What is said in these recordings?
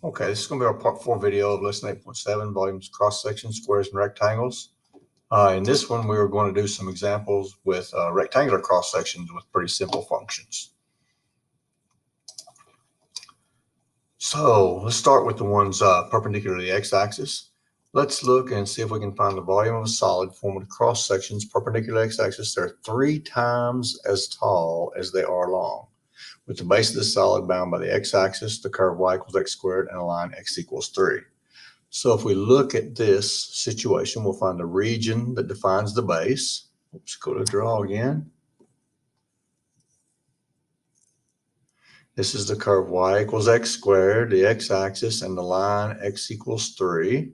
Okay, this is going to be our part 4 video of lesson 8.7, volumes, cross sections, squares, and rectangles. In this one, we are going to do some examples with rectangular cross sections with pretty simple functions. So let's start with the ones perpendicular to the x-axis. Let's look and see if we can find the volume of a solid formed with cross sections perpendicular to the x-axis. They're 3 times as tall as they are long. With the base of the solid bound by the x-axis, the curve y equals x squared, and a line x equals 3. So if we look at this situation, we'll find the region that defines the base. Oops, go to draw again. This is the curve y equals x squared, the x-axis, and the line x equals 3.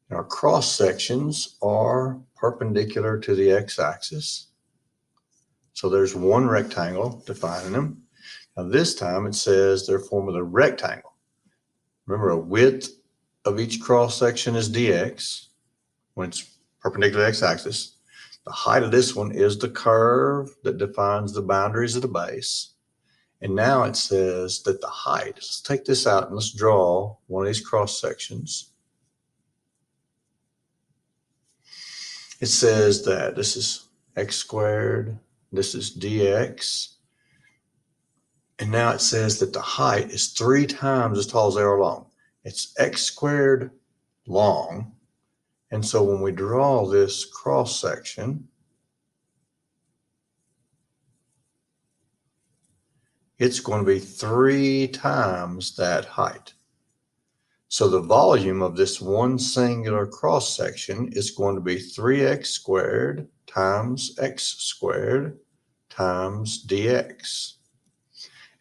And our cross sections are perpendicular to the x-axis. So there's one rectangle defining them. Now this time it says they're formed with a rectangle. Remember, a width of each cross section is dx when it's perpendicular to the x-axis. The height of this one is the curve that defines the boundaries of the base. And now it says that the height, let's take this out and let's draw one of these cross sections. It says that this is x squared, this is dx. And now it says that the height is 3 times as tall as they are long. It's x squared long. And so when we draw this cross section, it's going to be 3 times that height. So the volume of this one singular cross section is going to be 3x squared times x squared times dx.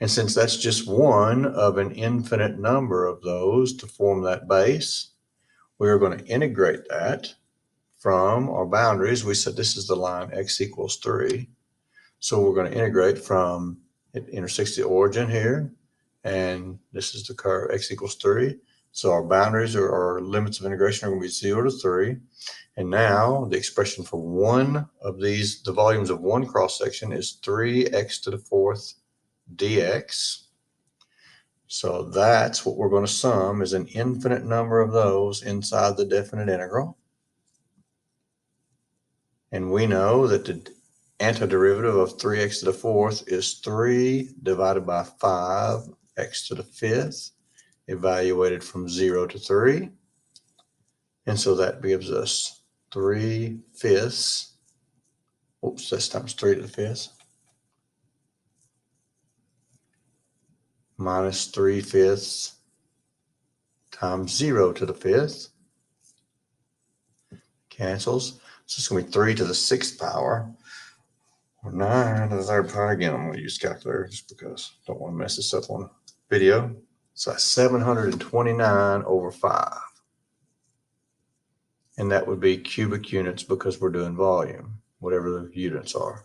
And since that's just one of an infinite number of those to form that base, we're going to integrate that from our boundaries. We said this is the line x equals 3. So we're going to integrate from, it intersects the origin here, and this is the curve x equals 3. So our boundaries or limits of integration are going to be 0 to 3. And now the expression for one of these, the volumes of one cross section is 3x to the 4th dx. So that's what we're going to sum, is an infinite number of those inside the definite integral. And we know that the antiderivative of 3x to the 4th is 3 divided by 5x to the 5th, evaluated from 0 to 3. And so that gives us 3/5. Oops, that's times 3 to the 5th. Minus 3/5 times 0 to the 5th. Cancels. So it's going to be 3 to the 6th power. Or 9 to the 3rd power. Again, I'm going to use calculator just because I don't want to mess this up on video. So that's 729 over 5. And that would be cubic units because we're doing volume, whatever the units are.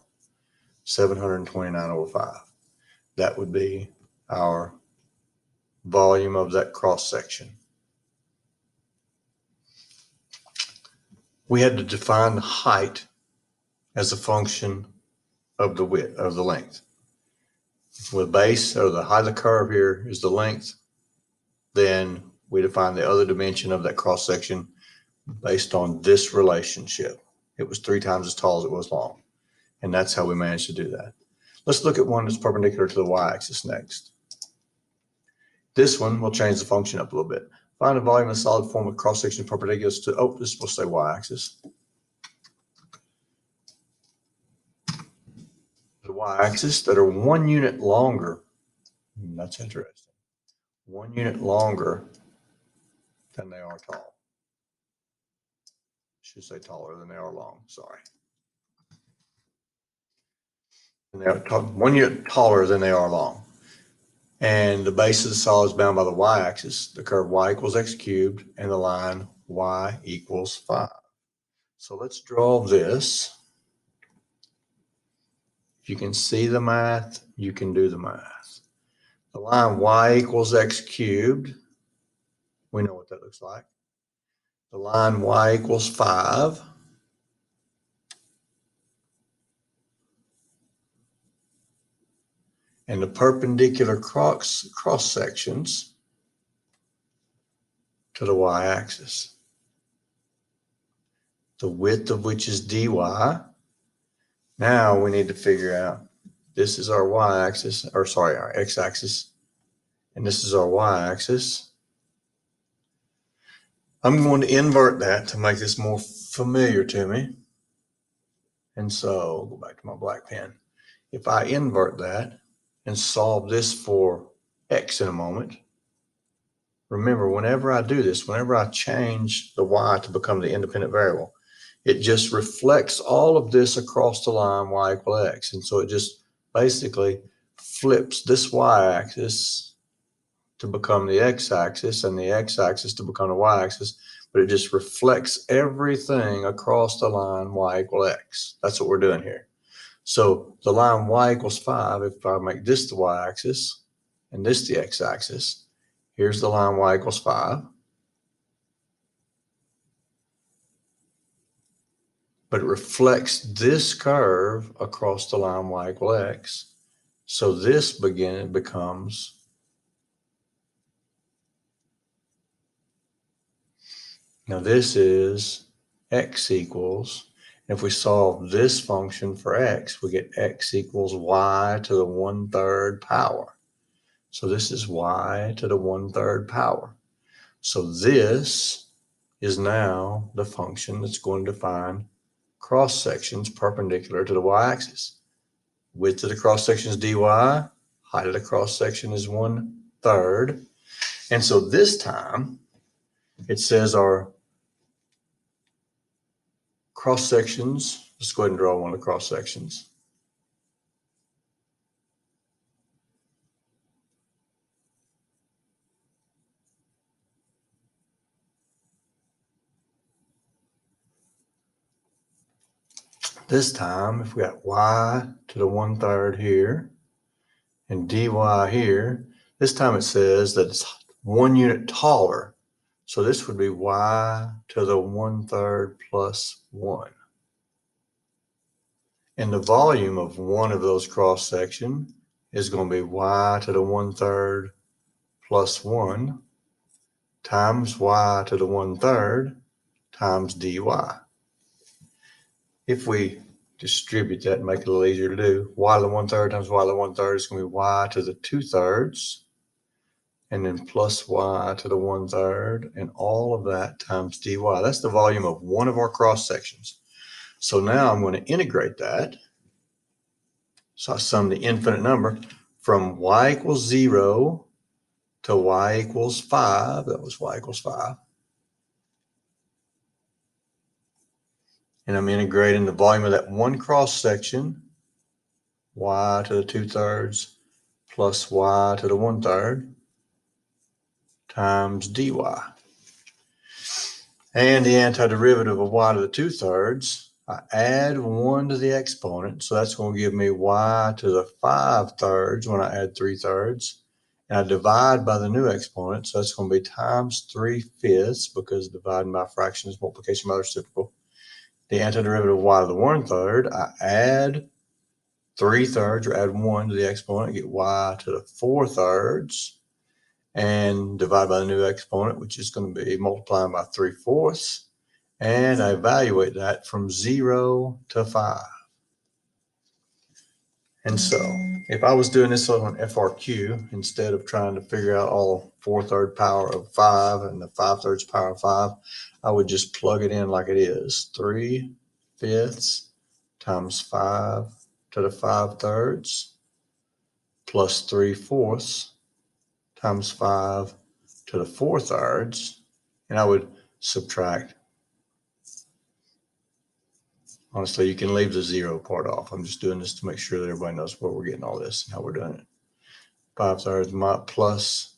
729 over 5. That would be our volume of that cross section. We had to define the height as a function of the width, of the length. With base, or the height of the curve here is the length, then we define the other dimension of that cross section based on this relationship. It was 3 times as tall as it was long. And that's how we managed to do that. Let's look at one that's perpendicular to the y-axis next. This one will change the function up a little bit. Find a volume of a solid form with cross section perpendicular to, this will say y-axis. The y-axis that are 1 unit longer. That's interesting. 1 unit longer than they are tall. I should say taller than they are long, sorry. And they are 1 unit taller than they are long. And the base of the solid is bound by the y-axis, the curve y equals x cubed, and the line y equals 5. So let's draw this. If you can see the math, you can do the math. The line y equals x cubed, we know what that looks like. The line y equals 5. And the perpendicular cross sections to the y-axis, the width of which is dy. Now we need to figure out, this is our y-axis, or sorry, our x-axis, and this is our y-axis. I'm going to invert that to make this more familiar to me. And so, go back to my black pen. If I invert that and solve this for x in a moment, remember, whenever I do this, whenever I change the y to become the independent variable, it just reflects all of this across the line y equal x. And so it just basically flips this y-axis to become the x-axis and the x-axis to become the y-axis, but it just reflects everything across the line y equal x. That's what we're doing here. So the line y equals 5, if I make this the y-axis and this the x-axis, here's the line y equals 5. But it reflects this curve across the line y equal x. So this becomes now this is x equals, if we solve this function for x, we get x equals y to the 1/3 power. So this is y to the 1/3 power. So this is now the function that's going to find cross sections perpendicular to the y-axis. Width of the cross section is dy, height of the cross section is 1/3. And so this time it says our cross sections, let's go ahead and draw one of the cross sections. This time, if we got y to the 1/3 here and dy here, this time it says that it's 1 unit taller. So this would be y to the 1/3 plus 1. And the volume of one of those cross section is going to be y to the 1/3 plus 1 times y to the 1/3 times dy. If we distribute that and make it a little easier to do, y to the 1/3 times y to the 1/3 is going to be y to the 2/3, and then plus y to the 1/3, and all of that times dy. That's the volume of one of our cross sections. So now I'm going to integrate that. So I sum the infinite number from y equals 0 to y equals 5. That was y equals 5. And I'm integrating the volume of that one cross section, y to the 2/3 plus y to the 1/3 times dy. And the antiderivative of y to the 2/3, I add 1 to the exponent. So that's going to give me y to the 5/3 when I add 3/3. And I divide by the new exponent. So that's going to be times 3/5, because dividing by a fraction is multiplication by the reciprocal. The antiderivative of y to the 1/3, I add 3/3 or add 1 to the exponent, get y to the 4/3, and divide by the new exponent, which is going to be multiplying by 3/4. And I evaluate that from 0 to 5. And so if I was doing this on FRQ, instead of trying to figure out all 4/3 power of 5 and the 5/3 power of 5, I would just plug it in like it is. 3/5 times 5 to the 5/3 plus 3/4 times 5 to the 4/3. And I would subtract. Honestly, you can leave the 0 part off. I'm just doing this to make sure that everybody knows where we're getting all this and how we're doing it. 5/3 plus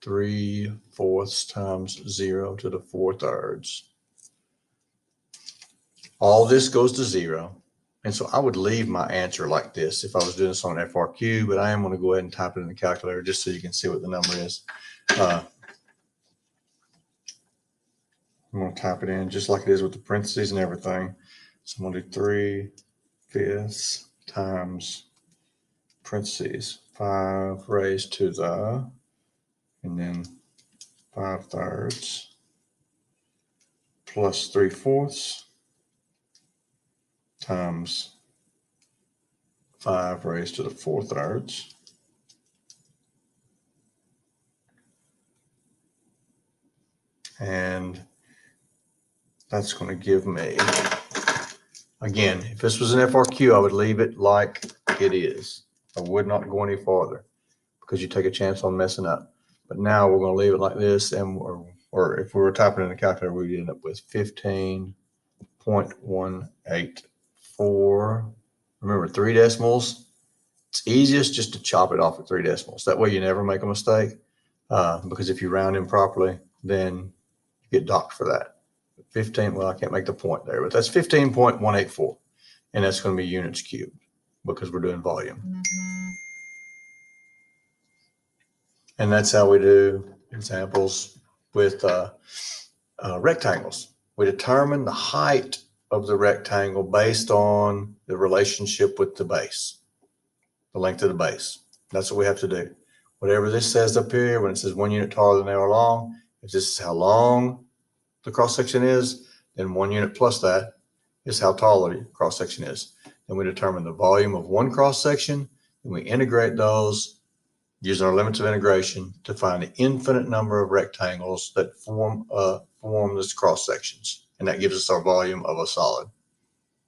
3/4 times 0 to the 4/3. All this goes to 0. And so I would leave my answer like this if I was doing this on FRQ, but I am going to go ahead and type it in the calculator just so you can see what the number is. I'm going to type it in just like it is with the parentheses and everything. So I'm going to do 3/5 times parentheses 5 raised to the, and then 5/3 plus 3/4 times 5 raised to the 4/3. And that's going to give me, again, if this was an FRQ, I would leave it like it is. I would not go any farther because you take a chance on messing up. But now we're going to leave it like this, and or if we were typing in a calculator, we'd end up with 15.184. Remember, 3 decimals. It's easiest just to chop it off at 3 decimals. That way you never make a mistake, because if you round improperly, then you get docked for that. 15, well, I can't make the point there, but that's 15.184. And that's going to be units cubed because we're doing volume. And that's how we do examples with rectangles. We determine the height of the rectangle based on the relationship with the base, the length of the base. That's what we have to do. Whatever this says up here, when it says 1 unit taller than they are long, if this is how long the cross section is, then 1 unit plus that is how tall the cross section is. Then we determine the volume of one cross section, and we integrate those using our limits of integration to find the infinite number of rectangles that form this cross sections, and that gives us our volume of a solid.